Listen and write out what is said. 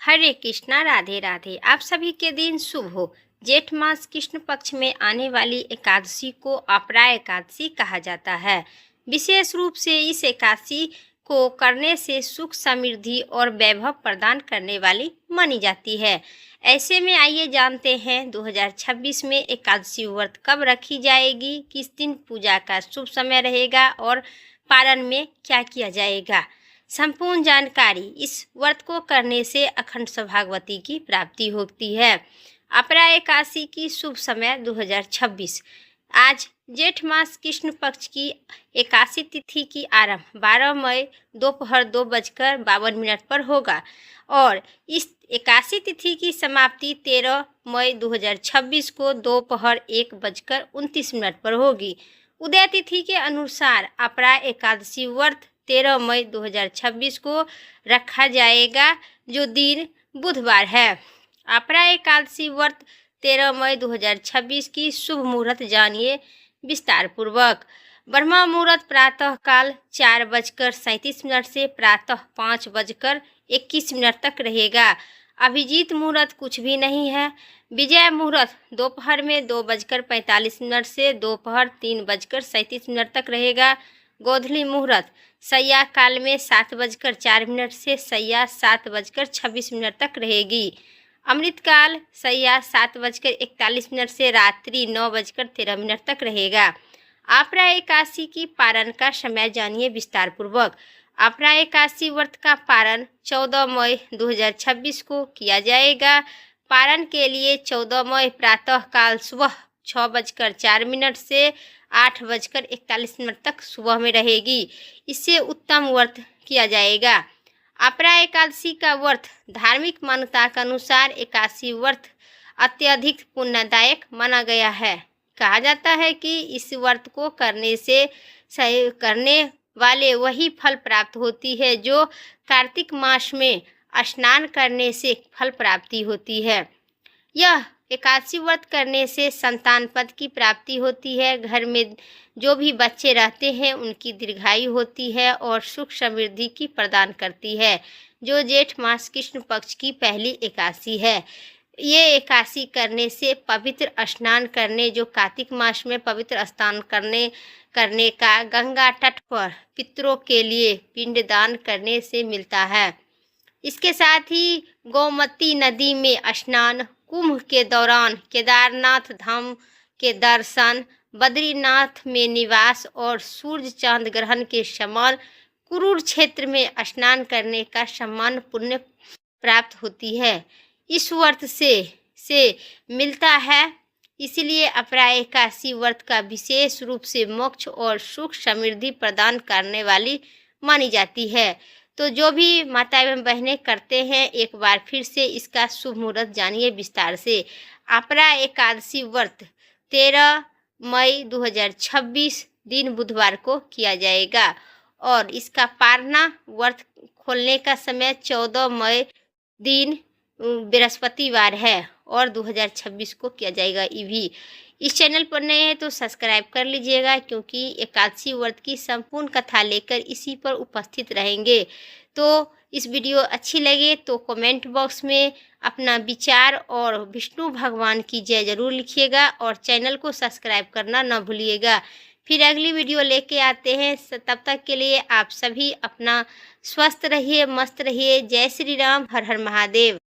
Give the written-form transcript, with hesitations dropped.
हरे कृष्णा, राधे राधे। आप सभी के दिन शुभ हो। जेठ मास कृष्ण पक्ष में आने वाली एकादशी को अपरा एकादशी कहा जाता है। विशेष रूप से इस एकादशी को करने से सुख, समृद्धि और वैभव प्रदान करने वाली मानी जाती है। ऐसे में आइए जानते हैं 2026 में एकादशी व्रत कब रखी जाएगी, किस दिन पूजा का शुभ समय रहेगा और पारण में क्या किया जाएगा। संपूर्ण जानकारी। इस व्रत को करने से अखंड सौभाग्यवती की प्राप्ति होती है। अपरा एकादशी की शुभ समय 2026। आज जेठ मास कृष्ण पक्ष की एकादशी तिथि की आरंभ 12 मई दोपहर 2:52 पर होगा और इस एकादशी तिथि की समाप्ति 13 मई 2026 को दोपहर 1:29 पर होगी। उदय तिथि के अनुसार अपरा एकादशी व्रत 13 मई 2026 को रखा जाएगा, जो दिन बुधवार है। अपरा एकादशी व्रत 13 मई 2026 की शुभ मुहूर्त जानिए विस्तार पूर्वक। ब्रह्म मुहूर्त प्रातः काल 4:37 से प्रातः 5:21 तक रहेगा। अभिजीत मुहूर्त कुछ भी नहीं है। विजय मुहूर्त दोपहर में 2:45 से दोपहर 3:37 तक रहेगा। गोधूली मुहूर्त सैया काल में 7:04 से सैया 7:26 तक रहेगी। अमृत काल सैया 7:41 से रात्रि 9:13 तक रहेगा। अपरा एकादशी की पारण का समय जानिए विस्तार पूर्वक। अपरा एकादशी व्रत का पारण 14 मई 2026 को किया जाएगा। पारण के लिए 14 मई प्रातः काल सुबह 6:04 से 8:41 तक सुबह में रहेगी। इससे उत्तम व्रत किया जाएगा। अपरा एकादशी का व्रत धार्मिक मान्यता के अनुसार एकादशी व्रत अत्यधिक पुण्यदायक माना गया है। कहा जाता है कि इस व्रत को करने वाले वही फल प्राप्त होती है जो कार्तिक मास में स्नान करने से फल प्राप्ति होती है। यह एकादशी व्रत करने से संतान पद की प्राप्ति होती है। घर में जो भी बच्चे रहते हैं उनकी दीर्घायु होती है और सुख समृद्धि की प्रदान करती है, जो जेठ मास कृष्ण पक्ष की पहली एकादशी है। ये एकादशी करने से पवित्र स्नान करने, जो कार्तिक मास में पवित्र स्नान करने का गंगा तट पर पितरों के लिए पिंडदान करने से मिलता है। इसके साथ ही गोमती नदी में स्नान, कुंभ के दौरान केदारनाथ धाम के दर्शन, बद्रीनाथ में निवास और सूर्य चांद ग्रहण के समान कुरूर क्षेत्र में स्नान करने का सम्मान पुण्य प्राप्त होती है। इस व्रत से मिलता है। इसलिए अपरा एकादशी व्रत का विशेष रूप से मोक्ष और सुख समृद्धि प्रदान करने वाली मानी जाती है। तो जो भी माता एवं बहनें करते हैं, एक बार फिर से इसका शुभ मुहूर्त जानिए विस्तार से। अपरा एकादशी व्रत 13 मई 2026 दिन बुधवार को किया जाएगा और इसका पारना व्रत खोलने का समय 14 मई दिन बृहस्पतिवार है और 2026 को किया जाएगा। ये भी इस चैनल पर नए हैं तो सब्सक्राइब कर लीजिएगा, क्योंकि एकादशी व्रत की संपूर्ण कथा लेकर इसी पर उपस्थित रहेंगे। तो इस वीडियो अच्छी लगे तो कमेंट बॉक्स में अपना विचार और विष्णु भगवान की जय जरूर लिखिएगा और चैनल को सब्सक्राइब करना न भूलिएगा। फिर अगली वीडियो लेके आते हैं। तब तक के लिए आप सभी अपना स्वस्थ रहिए, मस्त रहिए। जय श्री राम, हर हर महादेव।